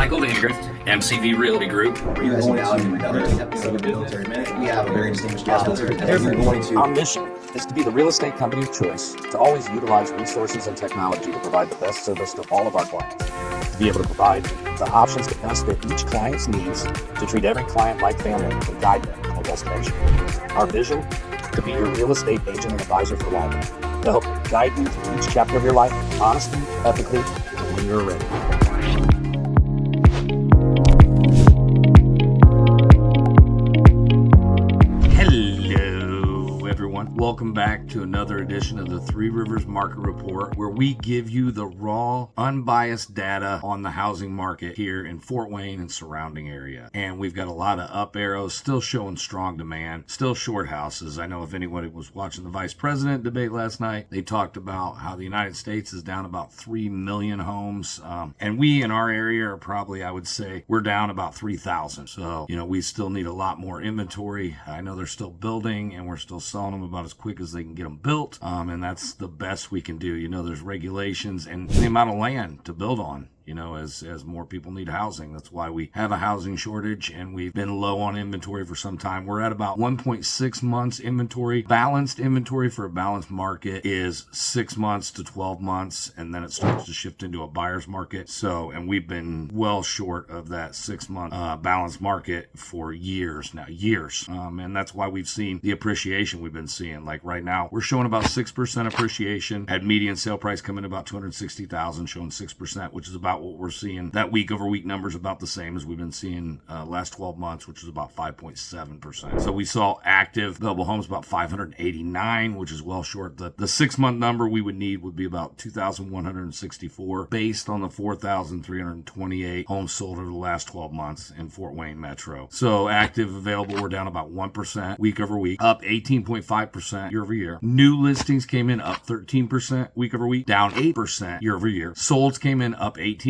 Michael Landgren, MCV Realty Group. You guys now in another episode of Military Minute. We have a very distinguished guest with us today. Our mission is to be the real estate company of choice, to always utilize resources and technology to provide the best service to all of our clients, to be able to provide the options to best fit each client's needs, to treat every client like family and guide them to a destination. Our vision, to be your real estate agent and advisor for life, to help guide you through each chapter of your life, honestly, ethically, and when you're ready. Welcome back to another edition of the 3Rivers Market Report, where we give you the raw, unbiased data on the housing market here in Fort Wayne and surrounding area. And we've got a lot of up arrows still showing strong demand, still short houses. I know if anybody was watching the vice president debate last night, they talked about how the United States is down about 3 million homes. And we in our area are probably, I would say, we're down about 3,000. So, we still need a lot more inventory. I know they're still building and we're still selling them about as quick as they can get them built, and that's the best we can do. There's regulations and the amount of land to build on. As more people need housing. That's why we have a housing shortage, and we've been low on inventory for some time. We're at about 1.6 months inventory. Balanced inventory for a balanced market is 6 months to 12 months, and then it starts to shift into a buyer's market. And we've been well short of that 6-month balanced market for years now, and that's why we've seen the appreciation we've been seeing. Like right now, we're showing about 6% appreciation. Had median sale price come in about $260,000, showing 6%, which is about what we're seeing. That week over week number is about the same as we've been seeing last 12 months, which is about 5.7%. So we saw active available homes about 589, which is well short. The 6-month number we would need would be about 2,164 based on the 4,328 homes sold over the last 12 months in Fort Wayne Metro. So active available, we're down about 1% week over week, up 18.5% year over year. New listings came in up 13% week over week, down 8% year over year. Solds came in up 18%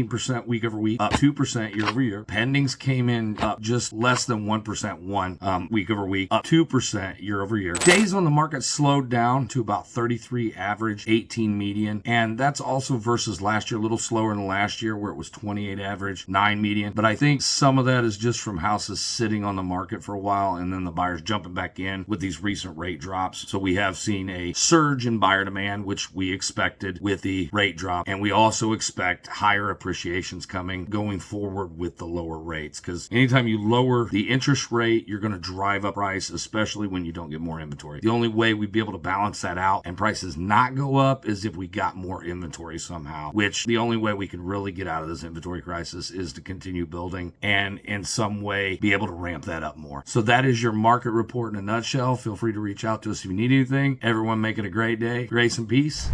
week over week, up 2% year over year. Pendings came in up just less than 1% week over week, up 2% year over year. Days on the market slowed down to about 33 average, 18 median, and that's also versus last year, a little slower than last year where it was 28 average, 9 median. But I think some of that is just from houses sitting on the market for a while and then the buyers jumping back in with these recent rate drops. So we have seen a surge in buyer demand, which we expected with the rate drop, and we also expect higher appreciations coming going forward with the lower rates, because anytime you lower the interest rate, you're going to drive up price, especially when you don't get more inventory. The only way we'd be able to balance that out and prices not go up is if we got more inventory somehow, which the only way we can really get out of this inventory crisis is to continue building and in some way be able to ramp that up more. So that is your market report in a nutshell. Feel free to reach out to us if you need anything. Everyone make it a great day. Grace and peace.